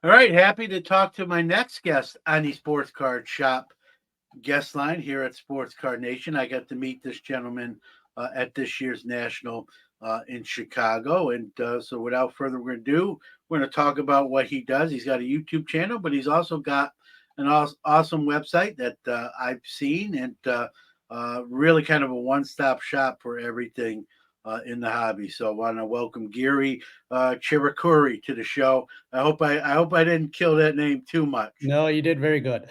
All right, happy to talk to my next guest on the Sports Card Shop guest line here at Sports Card Nation. I got to meet this gentleman at this year's National in Chicago. And so, without further ado, we're going to talk about what he does. He's got a YouTube channel, but he's also got an awesome website that I've seen and really kind of a one stop shop for everything. In the hobby, so I want to welcome Giri Chirikuri to the show. I hope I didn't kill that name too much. No, you did very good.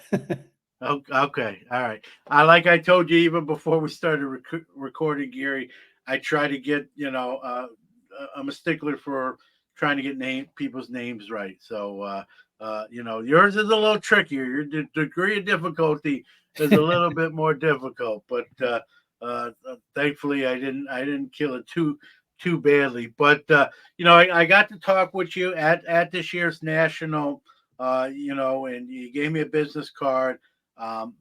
Okay, all right. Like I told you even before we started recording, Gary, I try to get I'm a stickler for trying to get people's names right. So yours is a little trickier. Your degree of difficulty is a little bit more difficult, but thankfully I didn't kill it too badly. But I got to talk with you at this year's national. And you gave me a business card,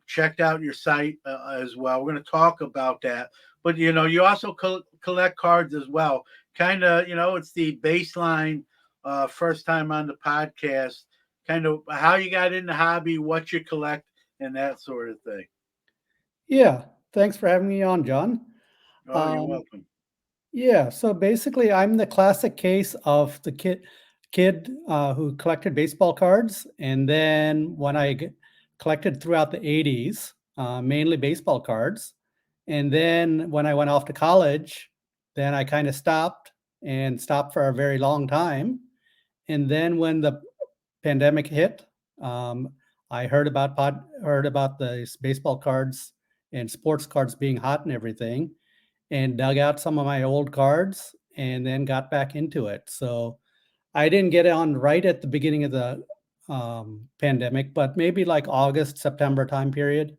checked out your site as well. We're going to talk about that. But you also collect cards as well. Kind of, it's the baseline. First time on the podcast, kind of how you got in the hobby, what you collect, and that sort of thing. Yeah, thanks for having me on, John. Oh, you're Um, welcome. yeah, so basically, I'm the classic case of the kid who collected baseball cards, and then when collected throughout the '80s, mainly baseball cards, and then when I went off to college, then I kind of stopped and stopped for a very long time, and then when the pandemic hit, um, I heard about the baseball cards and sports cards being hot and everything, and dug out some of my old cards and then got back into it. So I didn't get on right at the beginning of the pandemic, but maybe like August, September time period.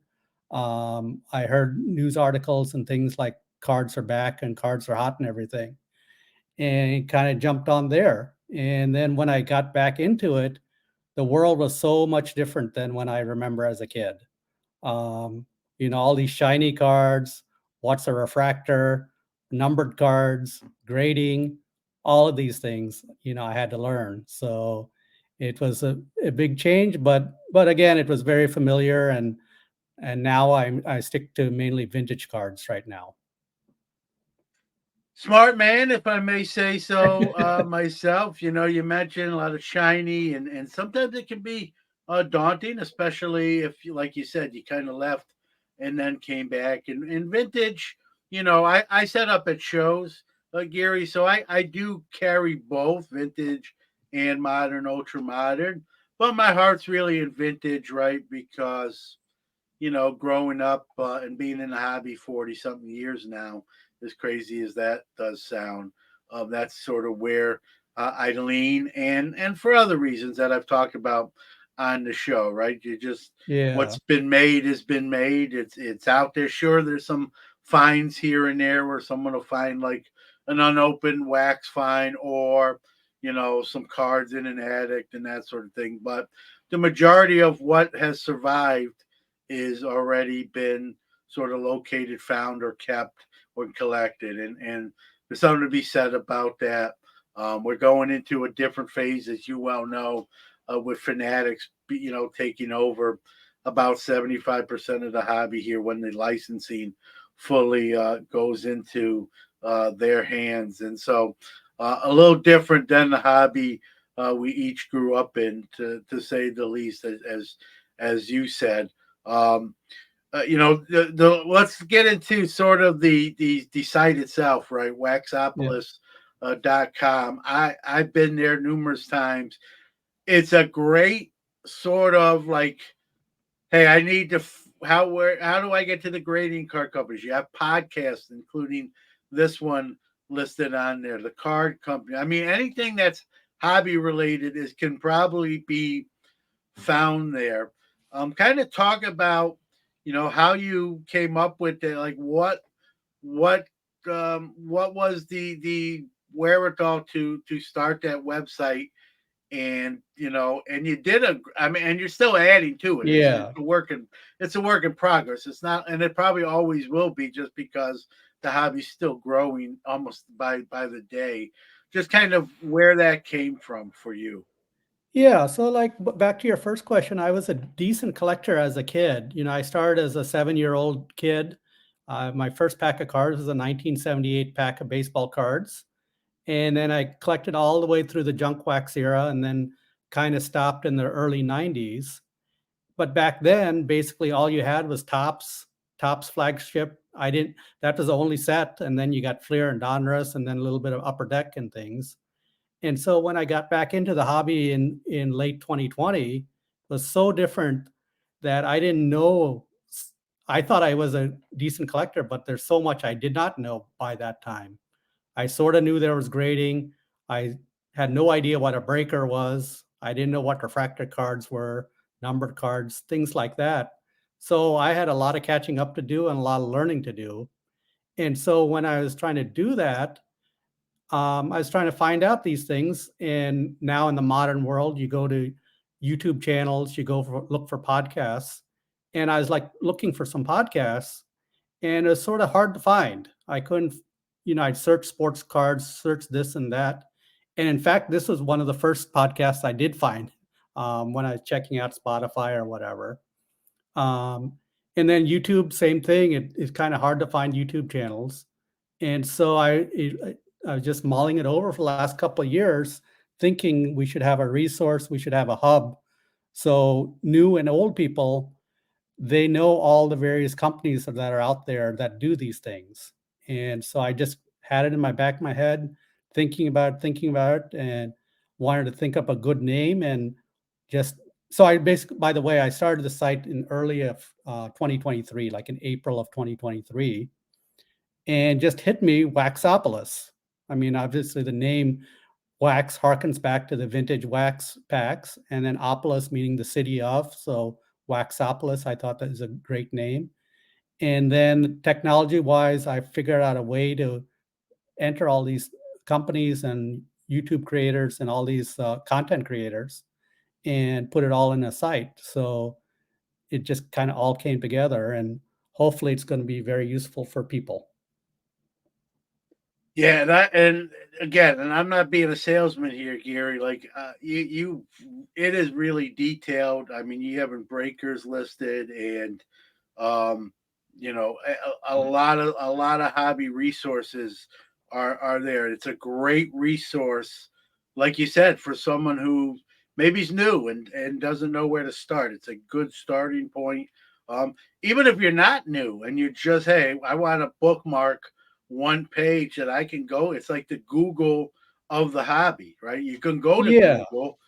I heard news articles and things like cards are back and cards are hot and everything, and kind of jumped on there. And then when I got back into it, the world was so much different than when I remember as a kid. Um, all these shiny cards, what's a refractor, numbered cards, grading, all of these things, I had to learn. So it was a big change, but again, it was very familiar, and now I stick to mainly vintage cards right now. Smart man, if I may say so myself. You mentioned a lot of shiny, and sometimes it can be daunting, especially if, like you said, you kind of left and then came back. And vintage, I set up at shows, Gary, so I do carry both vintage and modern, ultra modern. But my heart's really in vintage, right? Because growing up and being in the hobby 40 something years now, as crazy as that does sound, that's sort of where I lean, and for other reasons that I've talked about on the show, right? You just Yeah. what's been made has been made. It's out there. Sure, there's some finds here and there where someone will find like an unopened wax find or some cards in an attic and that sort of thing. But the majority of what has survived is already been sort of located, found, or kept or collected, and there's something to be said about that. We're going into a different phase, as you well know, with fanatics, taking over about 75% of the hobby here when the licensing fully goes into their hands, and so a little different than the hobby we each grew up in, to say the least, as you said. Um, let's get into sort of the site itself, right? Yeah. Waxopolis.com. I've been there numerous times. It's a great sort of like, hey, I need to how do I get to the grading card companies? You have podcasts, including this one listed on there. The card company. I mean, anything that's hobby related is can probably be found there. Kind of talk about how you came up with it, like what what was the wherewithal to start that website, and and you did I mean, and you're still adding to it. Yeah. It's a work in progress. It's not, and it probably always will be, just because the hobby's still growing almost by the day. Just kind of where that came from for you. Yeah, so like back to your first question, I was a decent collector as a kid. I started as a 7-year-old kid. My first pack of cards was a 1978 pack of baseball cards. And then I collected all the way through the junk wax era and then kind of stopped in the early 90s. But back then, basically all you had was Tops flagship. I didn't, that was the only set. And then you got Fleer and Donruss and then a little bit of Upper Deck and things. And so when I got back into the hobby in late 2020, it was so different that I didn't know. I thought I was a decent collector, but there's so much I did not know by that time. I sort of knew there was grading. I had no idea what a breaker was. I didn't know what refractor cards were, numbered cards, things like that. So I had a lot of catching up to do and a lot of learning to do. And so when I was trying to do that, I was trying to find out these things. And now in the modern world, you go to YouTube channels, you go for look for podcasts. And I was like looking for some podcasts, and it was sort of hard to find. I couldn't, I'd search sports cards, search this and that. And in fact, this was one of the first podcasts I did find when I was checking out Spotify or whatever. Um, and then YouTube, same thing. It's kind of hard to find YouTube channels. And so I was just mulling it over for the last couple of years, thinking we should have a resource, we should have a hub. So new and old people, they know all the various companies that are out there that do these things. And so I just had it in my back of my head, thinking about it, and wanted to think up a good name. And just so I basically, by the way, I started the site in early of 2023, like in April of 2023, and just hit me Waxopolis. I mean, obviously the name wax harkens back to the vintage wax packs, and then Opolis meaning the city of. So Waxopolis, I thought that is a great name. And then technology wise, I figured out a way to enter all these companies and YouTube creators and all these content creators and put it all in a site. So it just kind of all came together, and hopefully it's going to be very useful for people. Yeah, that and again, and I'm not being a salesman here, Gary. Like it is really detailed. I mean, you have breakers listed, and um, a lot of hobby resources are there. It's a great resource, like you said, for someone who maybe is new and doesn't know where to start. It's a good starting point. Um, Even if you're not new and you just, hey, I want to bookmark one page that I can go. It's like the Google of the hobby, right? You can go to Yeah. Google,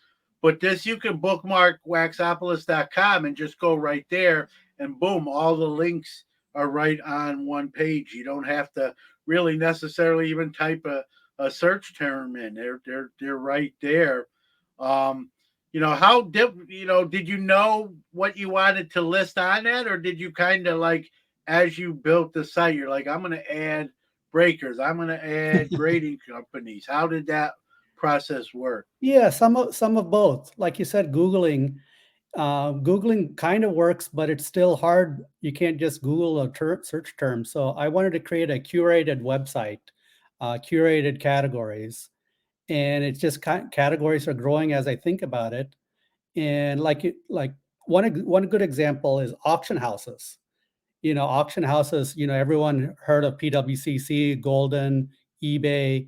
but this you can bookmark waxopolis.com and just go right there, and boom, all the links are right on one page. You don't have to really necessarily even type a search term in. They're right there. Um, did you know what you wanted to list on that, or did you kind of like as you built the site, you're like, I'm gonna add breakers, I'm gonna add grading companies. How did that process work? Yeah, some of both. Like you said, Googling kind of works, but it's still hard. You can't just Google a search term. So I wanted to create a curated website, curated categories, and it's just categories are growing as I think about it. And like one good example is auction houses. Auction houses. Everyone heard of PWCC, Golden, eBay,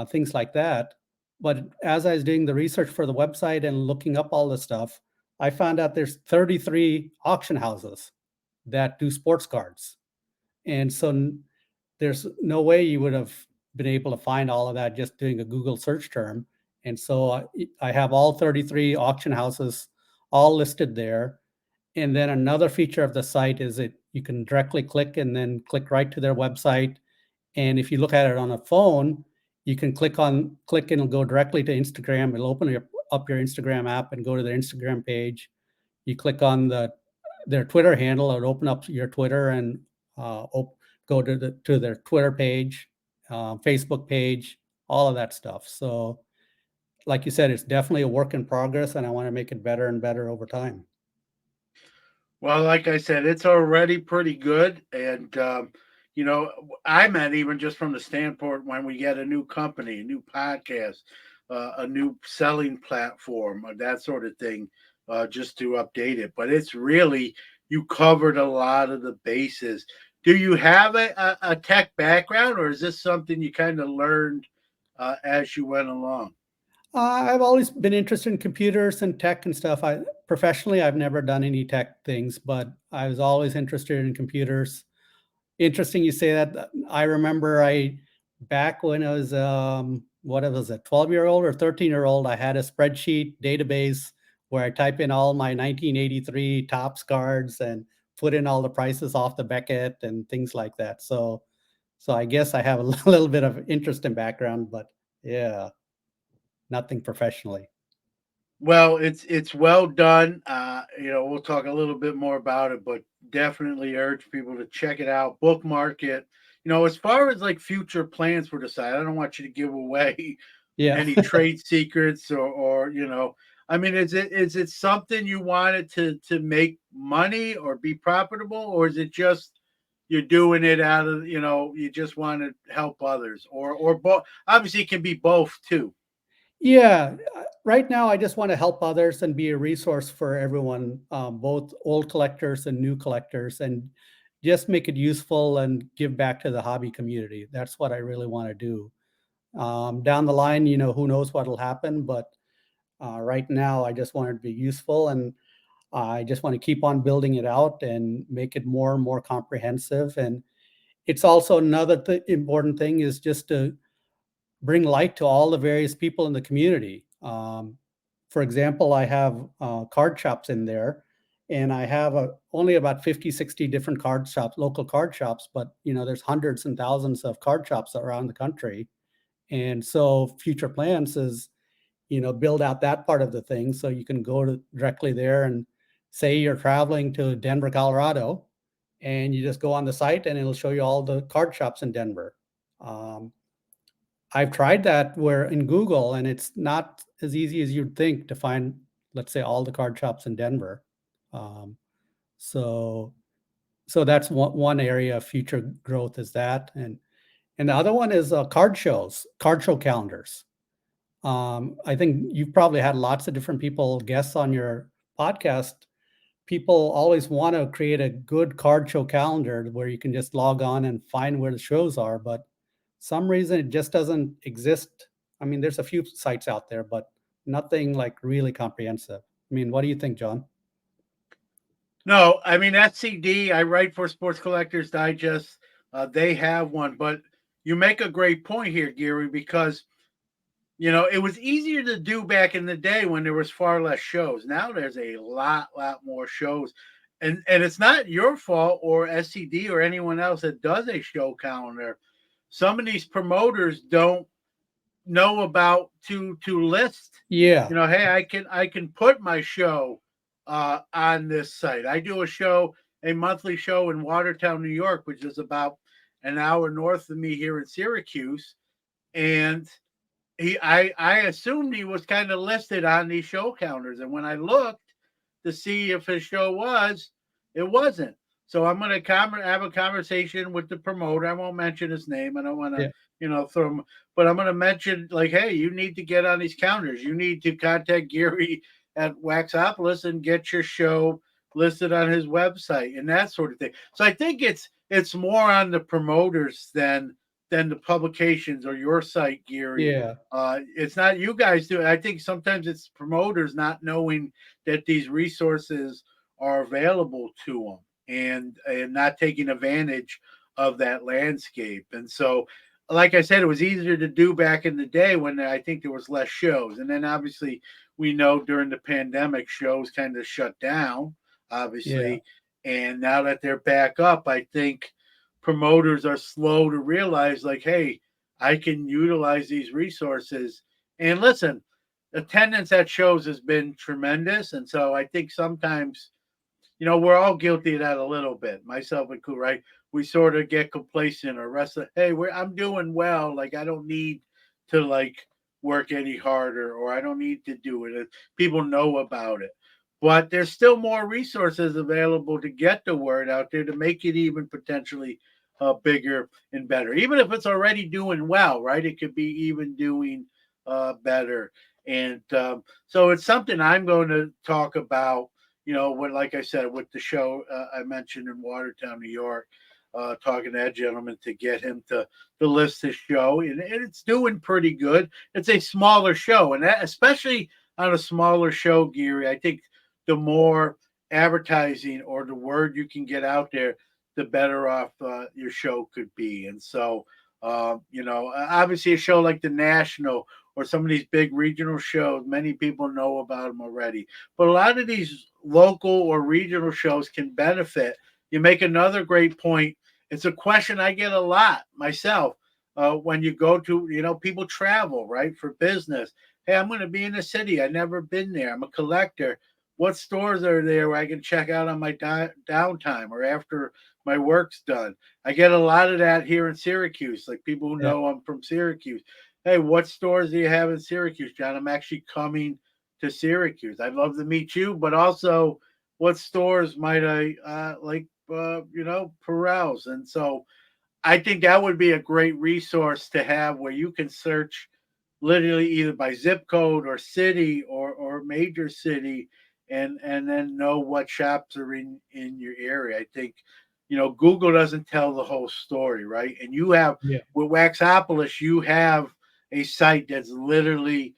things like that. But as I was doing the research for the website and looking up all this stuff, I found out there's 33 auction houses that do sports cards. And so there's no way you would have been able to find all of that just doing a Google search term. And so I have all 33 auction houses all listed there. And then another feature of the site is that you can directly click and then click right to their website. And if you look at it on a phone, you can click and it'll go directly to Instagram. It'll open up your Instagram app and go to their Instagram page. You click on their Twitter handle, it'll open up your Twitter and go to their Twitter page, Facebook page, all of that stuff. So, like you said, it's definitely a work in progress, and I want to make it better and better over time. Well, like I said, it's already pretty good. And, I meant even just from the standpoint when we get a new company, a new podcast. a new selling platform, that sort of thing, just to update it. But it's really, you covered a lot of the bases. Do you have a tech background, or is this something you kind of learned as you went along? I've always been interested in computers and tech and stuff. I professionally, I've never done any tech things, but I was always interested in computers. Interesting you say that. I remember I back when I was what was it, 12-year-old or 13-year-old, I had a spreadsheet database where I type in all my 1983 Topps cards and put in all the prices off the Beckett and things like that. So I guess I have a little bit of interest and background, but yeah, nothing professionally. Well, it's well done. We'll talk a little bit more about it, but definitely urge people to check it out, bookmark it. As far as like future plans for the site, I don't want you to give away Yeah. any trade secrets, or I mean, is it something you wanted to make money or be profitable, or is it just you're doing it out of, you just want to help others, or both? Obviously it can be both too. Yeah, right now I just want to help others and be a resource for everyone, both old collectors and new collectors, and just make it useful and give back to the hobby community. That's what I really want to do. Down the line, who knows what'll happen, but right now I just want it to be useful, and I just want to keep on building it out and make it more and more comprehensive. And it's also another important thing is just to bring light to all the various people in the community. For example, I have card shops in there, and I have only about 50, 60 different card shops, local card shops, but there's hundreds and thousands of card shops around the country. And so future plans is, build out that part of the thing so you can go directly there and say you're traveling to Denver, Colorado, and you just go on the site and it'll show you all the card shops in Denver. Um, I've tried that where in Google, and it's not as easy as you'd think to find, let's say, all the card shops in Denver. Um, so, so that's one area of future growth is that, and the other one is card shows, card show calendars. I think you've probably had lots of different people guests on your podcast. People always want to create a good card show calendar where you can just log on and find where the shows are, but some reason it just doesn't exist. I mean, there's a few sites out there, but nothing like really comprehensive. I mean, what do you think, John? No, I mean SCD. I write for Sports Collectors Digest. They have one, but you make a great point here, Gary, because it was easier to do back in the day when there was far less shows. Now there's a lot more shows, and it's not your fault or SCD or anyone else that does a show calendar. Some of these promoters don't know about to list. Yeah, Hey, I can put my show on this site. I do a monthly show in Watertown, New York, which is about an hour north of me here in Syracuse, and I assumed he was kind of listed on these show counters, and when I looked to see if his show was, it wasn't. So I'm going to have a conversation with the promoter. I won't mention his name. I don't want to, yeah, throw him, but I'm going to mention like, hey, you need to get on these counters. You need to contact Gary at Waxopolis and get your show listed on his website and that sort of thing. So I think it's more on the promoters than the publications or your site, Gary. yeah, It's not you guys do it. I think sometimes it's promoters not knowing that these resources are available to them and not taking advantage of that landscape. And so, like I said, it was easier to do back in the day when I think there was less shows. And then obviously we know during the pandemic shows kind of shut down, yeah, obviously. And now that they're back up, I think promoters are slow to realize like, hey, I can utilize these resources. And listen, attendance at shows has been tremendous. And so I think sometimes, we're all guilty of that a little bit, myself included, right? We sort of get complacent or restless. Hey, I'm doing well. Like I don't need to like work any harder, or I don't need to do it. People know about it, but there's still more resources available to get the word out there to make it even potentially bigger and better. Even if it's already doing well, right? It could be even doing better. And so it's something I'm going to talk about. When, like I said, with the show I mentioned in Watertown, New York, talking to that gentleman to get him to list his show, and it's doing pretty good. It's a smaller show, and that, especially on a smaller show, Geary, I think the more advertising or the word you can get out there, the better off your show could be. And so, obviously, a show like the National or some of these big regional shows, many people know about them already. But a lot of these local or regional shows can benefit. You make another great point. It's a question I get a lot myself when you go to, people travel, right, for business. Hey, I'm going to be in the city. I've never been there. I'm a collector. What stores are there where I can check out on my downtime or after my work's done? I get a lot of that here in Syracuse, like people who Yeah. know I'm from Syracuse. Hey, what stores do you have in Syracuse, John? I'm actually coming to Syracuse. I'd love to meet you, but also what stores might I like, peruse? And so I think that would be a great resource to have where you can search literally either by zip code or city or major city and then know what shops are in your area. I think Google doesn't tell the whole story, right? And you have Yeah. with Waxopolis, you have a site that's literally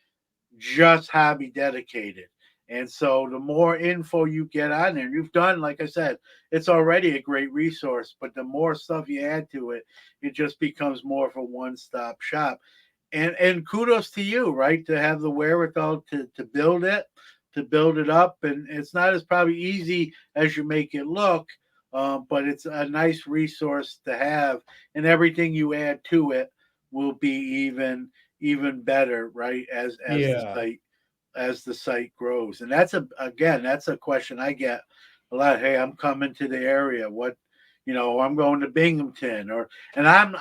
just hobby dedicated. And so the more info you get on there, you've done, like I said, it's already a great resource, but the more stuff you add to it, it just becomes more of a one-stop shop. And kudos to you, right, to have the wherewithal to build it up. And it's not as probably easy as you make it look, but it's a nice resource to have, and everything you add to it will be even better, right, Yeah. as the site grows. And that's a question I get a lot. Hey, I'm coming to the area. What, I'm going to Binghamton, or and I'm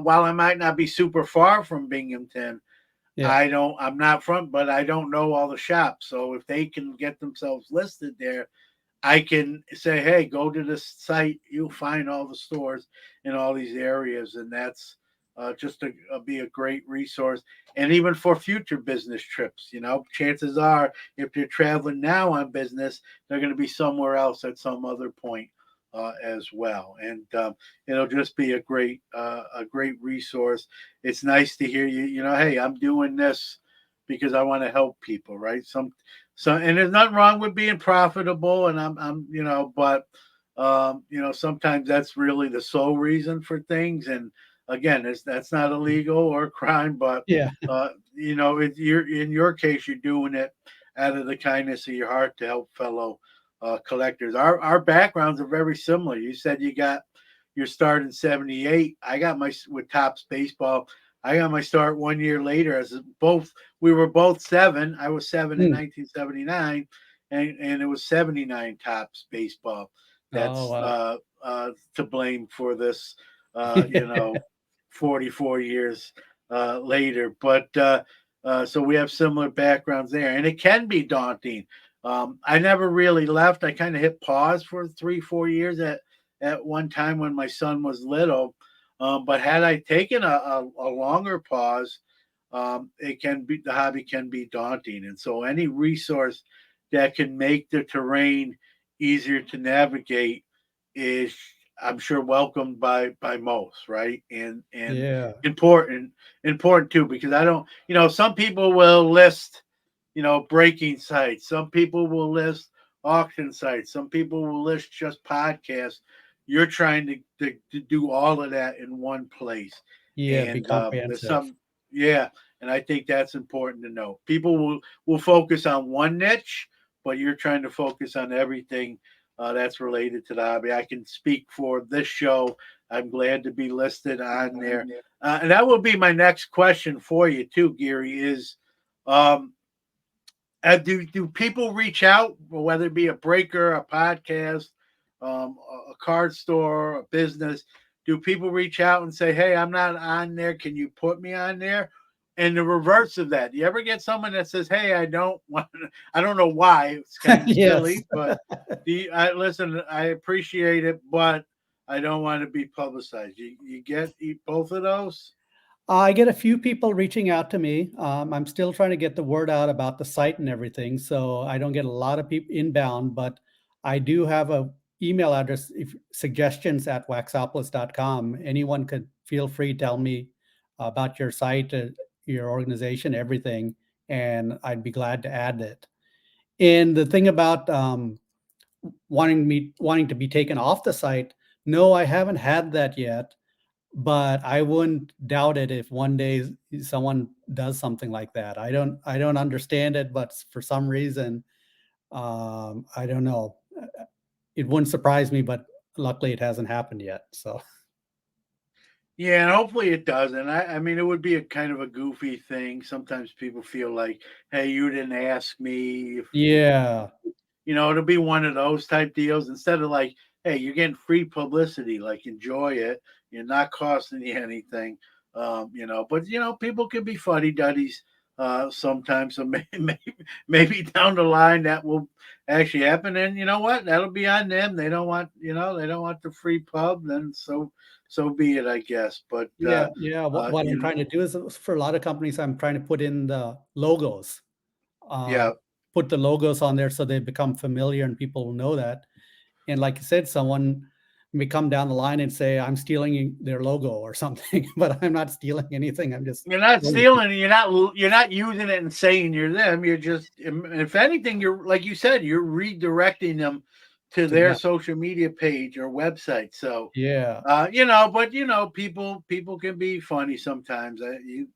while I might not be super far from Binghamton, Yeah. I'm not from, but I don't know all the shops. So if they can get themselves listed there, I can say, hey, go to this site. You'll find all the stores in all these areas, and that's just be a great resource. And even for future business trips, chances are if they're traveling now on business, they're going to be somewhere else at some other point as well. And it'll just be a great resource. It's nice to hear you. Hey, I'm doing this because I want to help people, right? And there's nothing wrong with being profitable, and but sometimes that's really the sole reason for things. And again, that's not illegal or a crime, but Yeah. you're in your case, you're doing it out of the kindness of your heart to help fellow collectors. Our backgrounds are very similar. You said you got your start in '78. I got my with Topps baseball. I got my start 1 year later as both we were both seven. I was seven in Hmm. 1979, and it was 79 Topps baseball. Oh, That's wow. to blame for this, uh, you know, 44 years later. But so we have similar backgrounds there, and it can be daunting. I never really left. I kind of hit pause for 3, 4 years at one time when my son was little. But had I taken a longer pause, the hobby can be daunting. And so any resource that can make the terrain easier to navigate is, I'm sure, welcomed by most, right? And Yeah. important too, because I don't, some people will list, breaking sites. Some people will list auction sites. Some people will list just podcasts. You're trying to do all of that in one place. Yeah. Be And there's comprehensive. some, yeah. And I think that's important to know. People will focus on one niche, but you're trying to focus on everything that's related to the hobby. I can speak for this show. I'm glad to be listed on there. And that will be my next question for you too, Gary, is um, do people reach out, whether it be a breaker, a podcast, a card store, a business? Do people reach out and say, "Hey, I'm not on there. Can you put me on there?" And the reverse of that, do you ever get someone that says, "Hey, I don't want. I don't know why. It's kind of Yes. silly, but listen. I appreciate it, but I don't want to be publicized." You get both of those. I get a few people reaching out to me. I'm still trying to get the word out about the site and everything, so I don't get a lot of people inbound, but I do have a email address, if suggestions at waxopolis.com. Anyone could feel free to tell me about your site, your organization, everything, and I'd be glad to add it. And the thing about wanting to be taken off the site, no, I haven't had that yet, but I wouldn't doubt it if one day someone does something like that. I don't understand it, but for some reason, I don't know. It wouldn't surprise me, but luckily it hasn't happened yet. So Yeah, and hopefully it doesn't. I mean, it would be a kind of a goofy thing. Sometimes people feel like, "Hey, you didn't ask me if yeah, it'll be one of those type deals instead of like, hey, you're getting free publicity, like enjoy it. You're not costing you anything, But people can be fuddy duddies sometimes. So maybe down the line that will actually happen. And you know what? That'll be on them. They don't want the free pub. Then so be it, I guess. But yeah, yeah. What I'm you know, trying to do is for a lot of companies, I'm trying to put in the logos, uh, yeah. put the logos on there so they become familiar and people will know that. And like you said, someone may come down the line and say, I'm stealing their logo or something, but I'm not stealing anything. I'm just You're not showing stealing, people. and you're not using it and saying you're them. You're just, if anything, you're like you said, you're redirecting them to To their them. social media page or website. So, Yeah, but people can be funny sometimes. And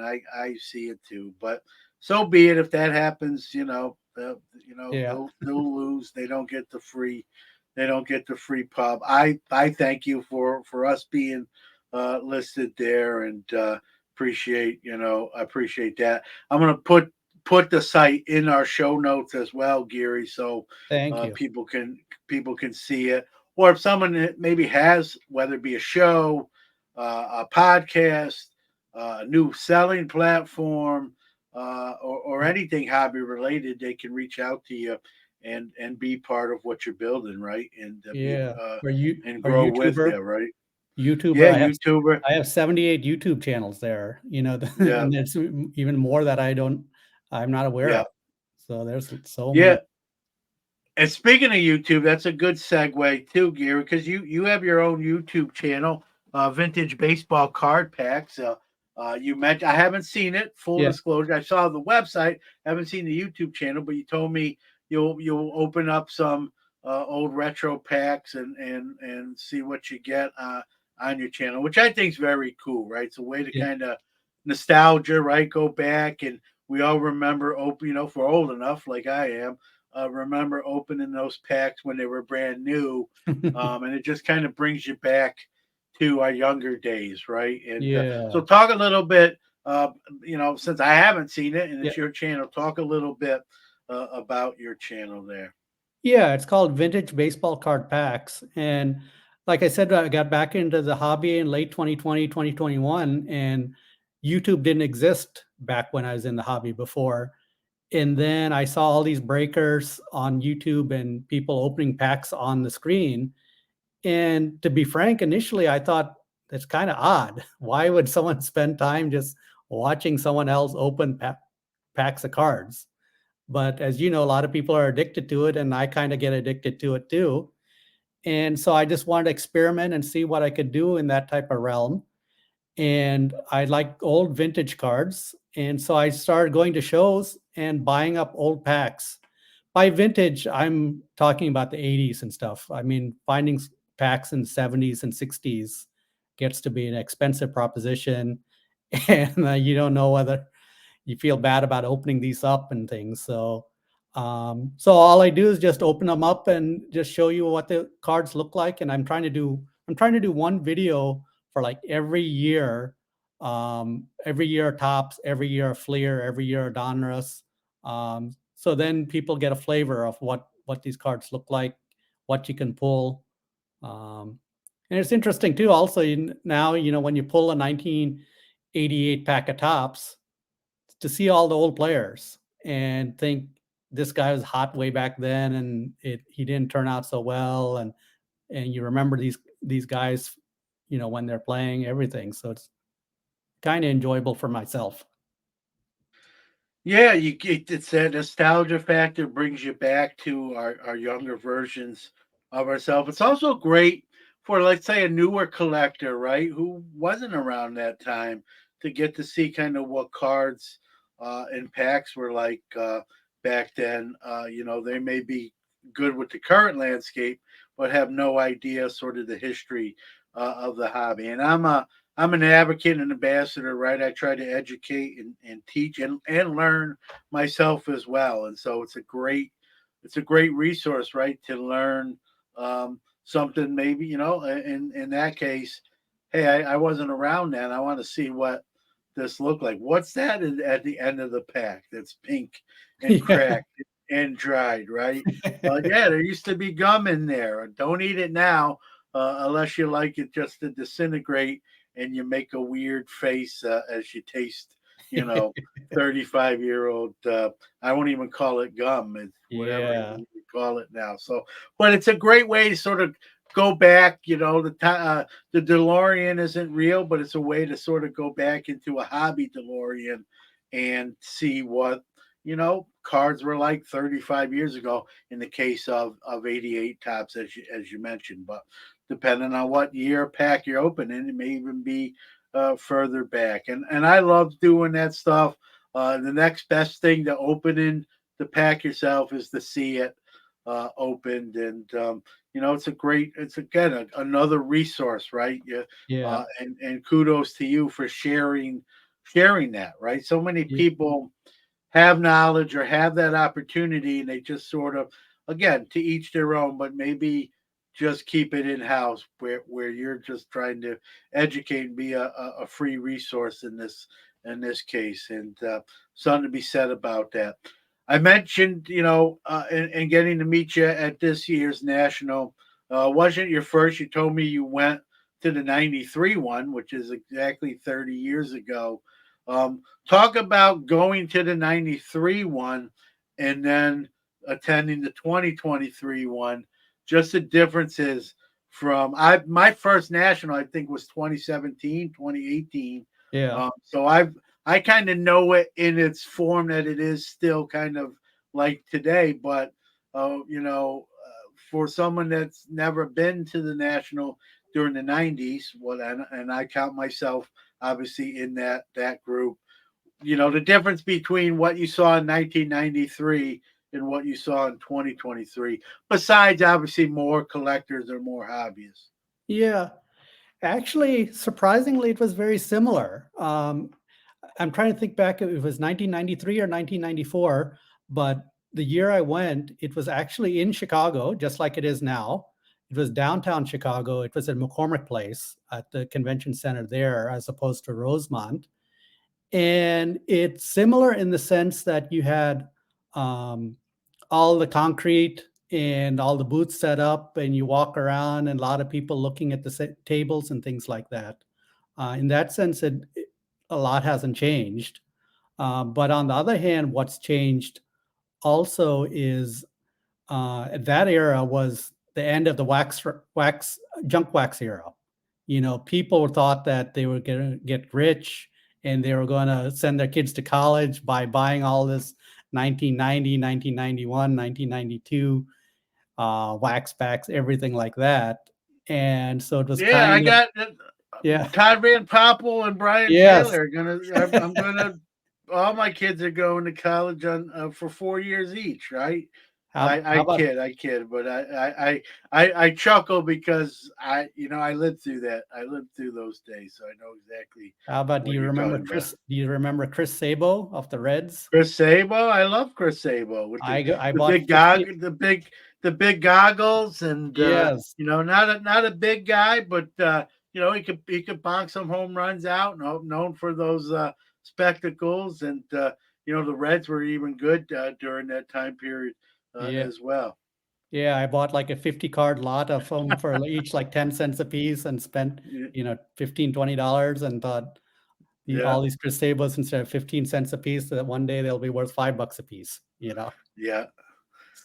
I see it too. But so be it. If that happens, yeah. they'll lose. They don't get the free pub. I thank you for us being listed there, and I appreciate that. I'm gonna put the site in our show notes as well, Gary, so Thank uh, you. people can people can see it. Or if someone maybe has, whether it be a show, a podcast, a new selling platform, or anything hobby related, they can reach out to you and be part of what you're building, right? And be Yeah. uh, and Or grow with YouTuber. you, right? YouTuber, Yeah, YouTuber. I have 78 YouTube channels there, Yeah, and there's even more that I'm not aware yeah, of. So there's so yeah. many. And speaking of YouTube, that's a good segue too, Gary, because you have your own YouTube channel, Vintage Baseball Card Packs. You mentioned I haven't seen it. Full Yeah. disclosure, I saw the website, haven't seen the YouTube channel, but you told me you'll open up some old retro packs and see what you get on your channel, which I think is very cool. Right, it's a way to Yeah. kind of nostalgia, right? Go back and we all remember open. If we're old enough, like I am, remember opening those packs when they were brand new, and it just kind of brings you back to our younger days, right? And so, Yeah. talk a little bit. Since I haven't seen it and Yeah. it's your channel, talk a little bit about your channel there. Yeah, it's called Vintage Baseball Card Packs. And like I said, I got back into the hobby in late 2020, 2021, and YouTube didn't exist back when I was in the hobby before. And then I saw all these breakers on YouTube and people opening packs on the screen. And to be frank, initially I thought that's kind of odd. Why would someone spend time just watching someone else open packs of cards? But as you know, a lot of people are addicted to it, and I kind of get addicted to it too. And so I just wanted to experiment and see what I could do in that type of realm. And I like old vintage cards. And so I started going to shows and buying up old packs. By vintage, I'm talking about the 80s and stuff. I mean, finding packs in 70s and 60s gets to be an expensive proposition. And you don't know whether you feel bad about opening these up and things. So all I do is just open them up and just show you what the cards look like. And I'm trying to do one video for like every year, every year tops, every year Fleer, every year Donruss. So then people get a flavor of what these cards look like, what you can pull. Um, and it's interesting too. Also, now when you pull a 1988 pack of tops, to see all the old players and think this guy was hot way back then and he didn't turn out so well, and you remember these guys when they're playing everything, so kind of enjoyable for myself. Yeah, you get it's that nostalgia factor brings you back to our younger versions of ourselves. It's also great for, let's say, a newer collector, right, who wasn't around that time to get to see kind of what cards and packs were like back then. They may be good with the current landscape, but have no idea sort of the history of the hobby. And I'm an advocate and ambassador, right? I try to educate and teach and learn myself as well. And so it's a great resource, right? To learn something maybe, in that case, hey, I wasn't around then. I want to see what this looked like. What's that at the end of the pack that's pink and Yeah. cracked and dried, right? Yeah, there used to be gum in there. Don't eat it now unless you like it just to disintegrate and you make a weird face as you taste, you know, 35-year-old. I won't even call it gum. It's whatever Yeah. you call it now. So, but it's a great way to sort of go back. The DeLorean isn't real, but it's a way to sort of go back into a hobby DeLorean and see what cards were like 35 years ago in the case of 88 tops as you mentioned. But depending on what year pack you're opening, it may even be further back. And I love doing that stuff. The next best thing to opening the pack yourself is to see it opened, and it's again another resource, right? Yeah, Yeah. and kudos to you for sharing that, right? So many Yeah. people have knowledge or have that opportunity and they just sort of, again, to each their own, but maybe just keep it in house where you're just trying to educate and be a free resource in this case, and something to be said about that. I mentioned, and getting to meet you at this year's national. Wasn't your first? You told me you went to the '93 one, which is exactly 30 years ago. Talk about going to the '93 one and then attending the 2023 one. Just the differences from my first national, I think, was 2017, 2018. Yeah. So I kind of know it in its form that it is still kind of like today, but for someone that's never been to the national during the '90s, and I count myself obviously in that group. The difference between what you saw in 1993 and what you saw in 2023, besides obviously more collectors or more hobbyists. Yeah. Actually, surprisingly, it was very similar. I'm trying to think back if it was 1993 or 1994, but the year I went, it was actually in Chicago, just like it is now. It was downtown Chicago. It was at McCormick Place at the convention center there, as opposed to Rosemont. And it's similar in the sense that you had um, all the concrete and all the booths set up, and you walk around, and a lot of people looking at the tables and things like that. In that sense, a lot hasn't changed. But on the other hand, what's changed also is that era was the end of the wax junk wax era. People thought that they were going to get rich and they were going to send their kids to college by buying all this 1990, 1991, 1992 wax packs, everything like that. And so it was Yeah, I kind of, got yeah, Todd Van Poppel and Brian yes. Taylor are gonna. I'm gonna. All my kids are going to college on for 4 years each, right? How about I kid, but I chuckle because I lived through that. I lived through those days, so I know exactly do what you you're remember talking about. Chris? Do you remember Chris Sabo of the Reds? Chris Sabo, I love Chris Sabo with I the bought big 50. the big goggles, and Yes. not a big guy, but he could bonk some home runs out. Known for those spectacles, and the Reds were even good during that time period Yeah. as well. Yeah, I bought like a 50 card lot of them for each like 10 cents a piece and spent, Yeah, 15, $20 and thought yeah, all these Chris Sabos instead of 15 cents a piece, that one day they'll be worth $5 a piece. yeah.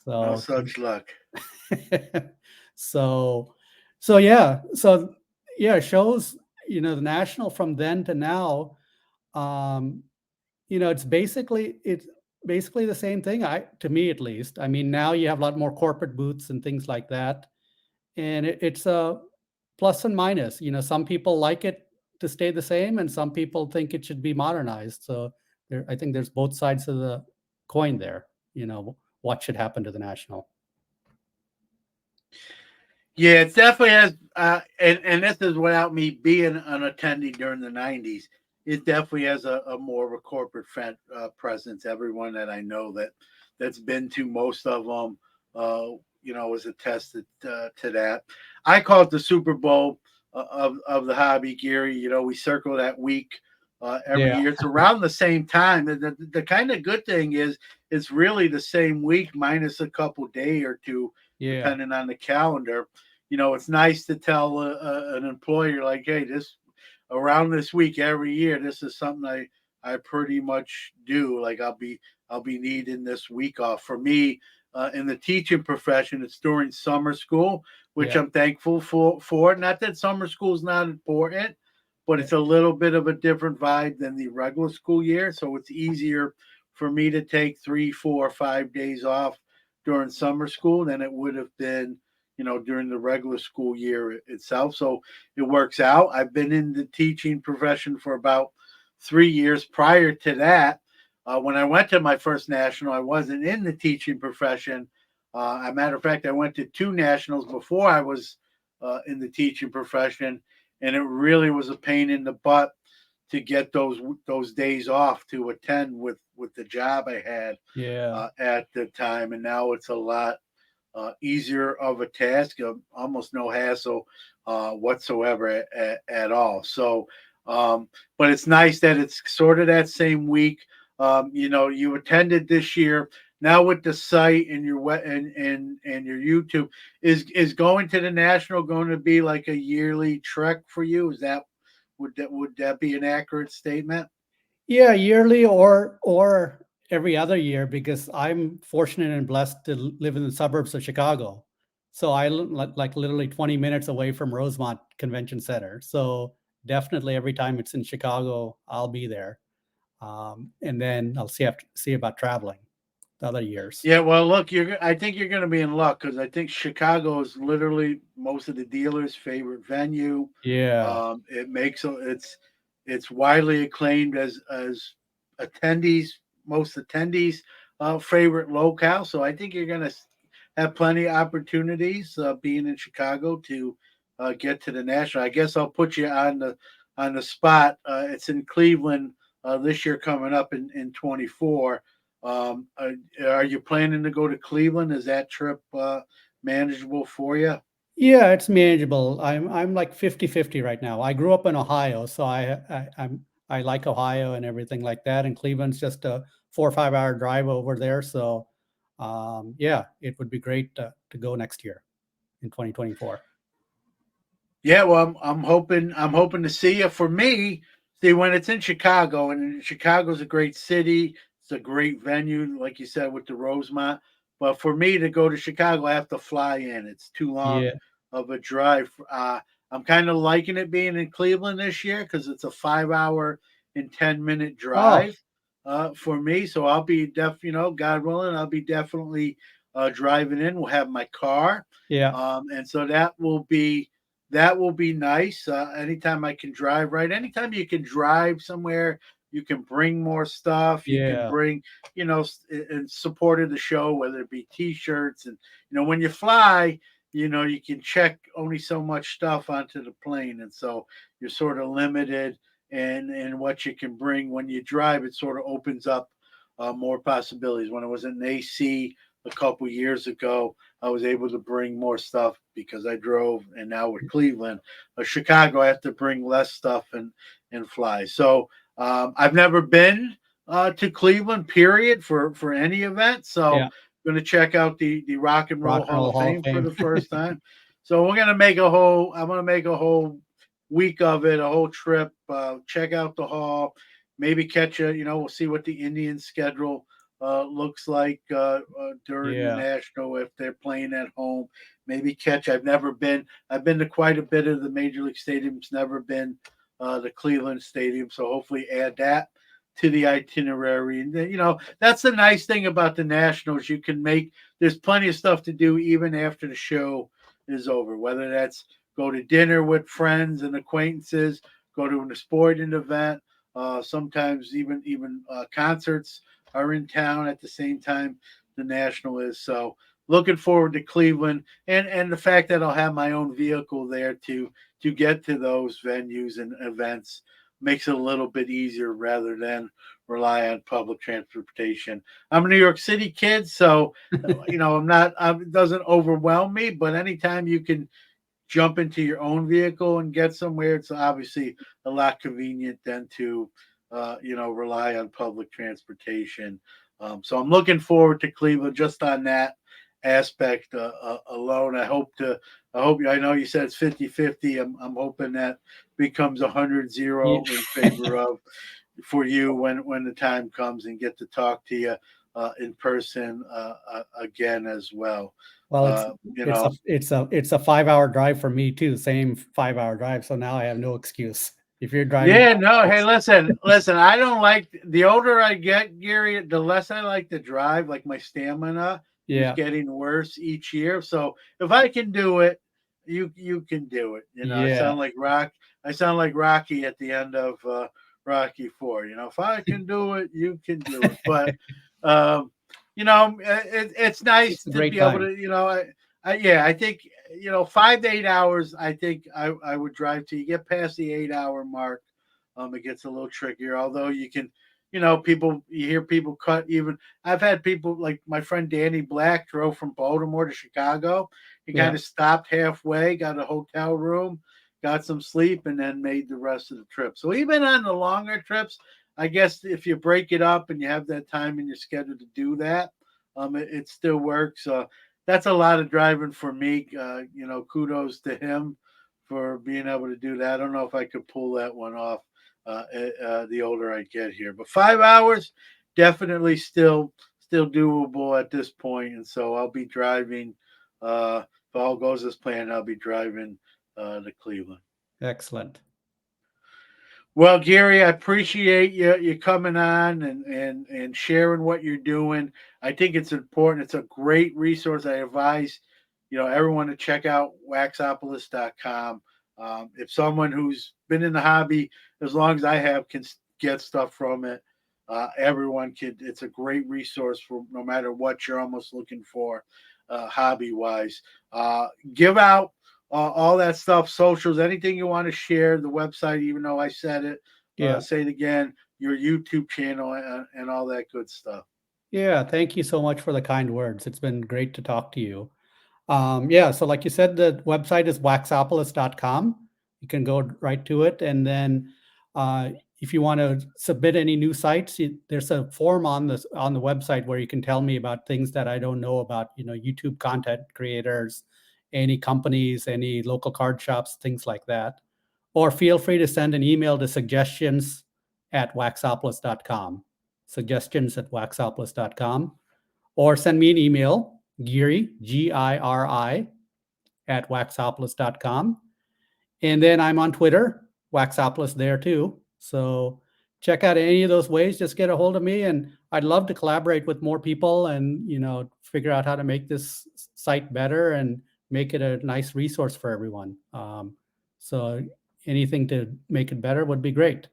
No So, such luck. so, so yeah, so yeah, it shows, the national from then to now. Um, it's basically the same thing. To me at least. I mean, now you have a lot more corporate booths and things like that, and it's a plus and minus. Some people like it to stay the same, and some people think it should be modernized. So I think there's both sides of the coin there. What should happen to the national? Yeah, it definitely has, and this is without me being an attendee during the '90s. It definitely has a more of a corporate presence. Everyone that I know that's been to most of them, was attested to that. I call it the Super Bowl of the hobby, Gary. We circle that week every Yeah, year. It's around the same time. The kind of good thing is it's really the same week minus a couple day or two yeah, depending on the calendar. It's nice to tell an employer like, hey, this around this week every year, this is something I pretty much do. Like I'll be needing this week off. For me, in the teaching profession, it's during summer school, which yeah, I'm thankful for. Not that summer school is not important, but yeah, it's a little bit of a different vibe than the regular school year. So it's easier for me to take 3, 4, 5 days off during summer school than it would have been, during the regular school year itself. So it works out. I've been in the teaching profession for about 3 years. Prior to that, when I went to my first national, I wasn't in the teaching profession. As a matter of fact, I went to two nationals before I was in the teaching profession, and it really was a pain in the butt to get those days off to attend with the job I had yeah, at the time, and now it's a lot easier of a task, almost no hassle whatsoever at all. So, but it's nice that it's sort of that same week. You attended this year. Now with the site and your and your YouTube, is going to the national going to be like a yearly trek for you? Would that be an accurate statement? yeah. Yearly or every other year, because I'm fortunate and blessed to live in the suburbs of Chicago. So I live like literally 20 minutes away from Rosemont Convention Center. So definitely every time it's in Chicago, I'll be there. And then I'll see about traveling the other years. Yeah, well, look, I think you're going to be in luck because I think Chicago is literally most of the dealers' favorite venue. Yeah, It's widely acclaimed as attendees, most attendees' favorite locale. So I think you're going to have plenty of opportunities being in Chicago to get to the national. I guess I'll put you on the spot. It's in Cleveland this year, coming up in 24. Are you planning to go to Cleveland? Is that trip manageable for you? yeah, it's manageable. I'm like 50-50 right now. I grew up in Ohio, so I like Ohio and everything like that. And Cleveland's just a 4 or 5 hour drive over there. So yeah, it would be great to go next year in 2024. Yeah, well, I'm hoping to see you. For me, see when it's in Chicago, and Chicago's a great city. It's a great venue, like you said, with the Rosemont. But for me to go to Chicago, I have to fly in. It's too long Yeah. of a drive. I'm kind of liking it being in Cleveland this year because it's a 5 hour and 10 minute Oh, drive for me. So I'll be God willing, I'll be definitely driving in. We'll have my car, yeah, and so that will be nice. Anytime I can drive, right? Anytime you can drive somewhere, you can bring more stuff. You can yeah, bring, in support of the show, whether it be T-shirts, and when you fly, you can check only so much stuff onto the plane, and so you're sort of limited in what you can bring. When you drive, it sort of opens up more possibilities. When I was in AC a couple years ago, I was able to bring more stuff because I drove, and now with Cleveland, Chicago, I have to bring less stuff and fly. So I've never been to Cleveland, period, for any event. So yeah. I'm going to check out the Rock and Rock Roll and Hall Roll of Hall of Fame for Fame. the first time. So we're gonna make a whole. I'm gonna make a whole week of it, a whole trip. Check out the hall. Maybe catch a. We'll see what the Indian schedule looks like during the Yeah, national if they're playing at home. Maybe catch. I've never been. I've been to quite a bit of the major league stadiums. Never been the Cleveland Stadium. So hopefully add that to the itinerary. And that's the nice thing about the Nationals. You can make there's plenty of stuff to do even after the show is over. Whether that's go to dinner with friends and acquaintances, go to a sporting event. Sometimes even concerts are in town at the same time the National is. So looking forward to Cleveland and the fact that I'll have my own vehicle there to get to those venues and events makes it a little bit easier rather than rely on public transportation. I'm a New York City kid, so I'm not. It doesn't overwhelm me, but anytime you can jump into your own vehicle and get somewhere, it's obviously a lot convenient than to, rely on public transportation. So I'm looking forward to Cleveland just on that aspect alone. I know you said it's 50-50. I'm hoping that becomes 100-0 Yeah. in favor of for you when the time comes and get to talk to you in person again as well. Well, it's Uh, you it's a know, it's a it's a 5-hour drive for me too, same 5-hour drive, so now I have no excuse. If you're driving Yeah, down no. the Hey, coast. listen. I don't like the older I get, Gary. The less I like to drive. Like my stamina is Yeah, getting worse each year. So if I can do it, you can do it. I yeah. sound like Rock. I sound like Rocky at the end of Rocky Four. If I can do it, you can do it. But um, it's nice It's a to great be able time. to. Yeah, I think 5 to 8 hours. I think I would drive to. You get past the 8 hour mark, it gets a little trickier. Although you can, you hear people cut even. I've had people like my friend Danny Black drove from Baltimore to Chicago. He kind Yeah, of stopped halfway, got a hotel room, got some sleep, and then made the rest of the trip. So even on the longer trips, I guess if you break it up and you have that time in your schedule to do that, it still works. That's a lot of driving for me. Kudos to him for being able to do that. I don't know if I could pull that one off the older I get here. But 5 hours, definitely still doable at this point. And so I'll be driving. If all goes as planned, I'll be driving to Cleveland. excellent. Well, Gary, I appreciate you coming on and sharing what you're doing. I think it's important. It's a great resource. I advise everyone to check out waxopolis.com. If someone who's been in the hobby as long as I have can get stuff from it, everyone can. It's a great resource for no matter what you're almost looking for, hobby wise. Give out all that stuff, socials, anything you want to share, the website, even though I said it, Yeah. say it again, your YouTube channel and all that good stuff. Yeah, thank you so much for the kind words. It's been great to talk to you. Yeah, so like you said, the website is waxopolis.com. You can go right to it. And then uh, if you want to submit any new sites, there's a form on the website where you can tell me about things that I don't know about, YouTube content creators, any companies, any local card shops, things like that. Or feel free to send an email to suggestions@waxopolis.com. Suggestions@waxopolis.com, or send me an email, Giri, Giri, at waxopolis.com. And then I'm on Twitter, Waxopolis there too. So check out any of those ways, just get a hold of me. And I'd love to collaborate with more people and, figure out how to make this site better and make it a nice resource for everyone. So anything to make it better would be great.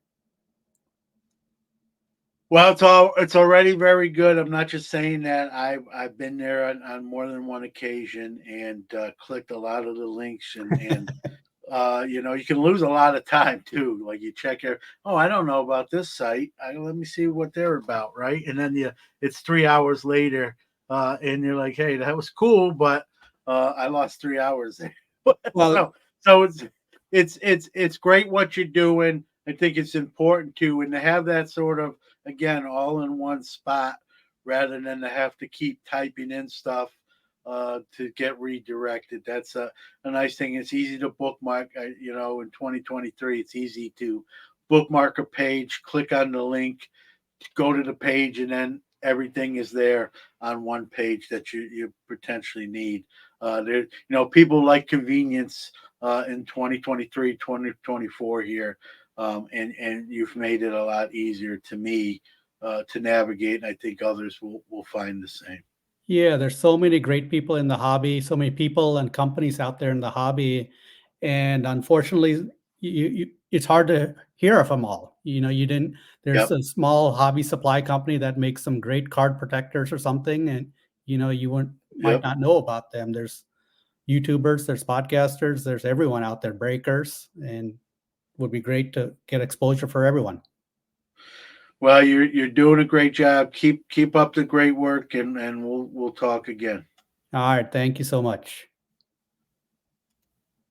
Well, it's already very good. I'm not just saying that. I've been there on more than one occasion and clicked a lot of the links and you can lose a lot of time too. Like you check it, oh, I don't know about this site. Let me see what they're about, right? And then it's 3 hours later, and you're like, hey, that was cool, but I lost 3 hours there. Well, so so it's great what you're doing. I think it's important too, and to have that sort of again all in one spot rather than to have to keep typing in stuff to get redirected. That's a nice thing. It's easy to bookmark. In 2023, it's easy to bookmark a page, click on the link, go to the page, and then everything is there on one page that you potentially need. People like convenience in 2023, 2024 here. and you've made it a lot easier to me to navigate, and I think others will find the same. Yeah, there's so many great people in the hobby, so many people and companies out there in the hobby, and unfortunately, it's hard to hear of them all. You know, you didn't. There's Yep, a small hobby supply company that makes some great card protectors or something, and you wouldn't might yep. not know about them. There's YouTubers, there's podcasters, there's everyone out there, breakers, and would be great to get exposure for everyone. Well, you're doing a great job. Keep up the great work, and we'll talk again. All right, thank you so much.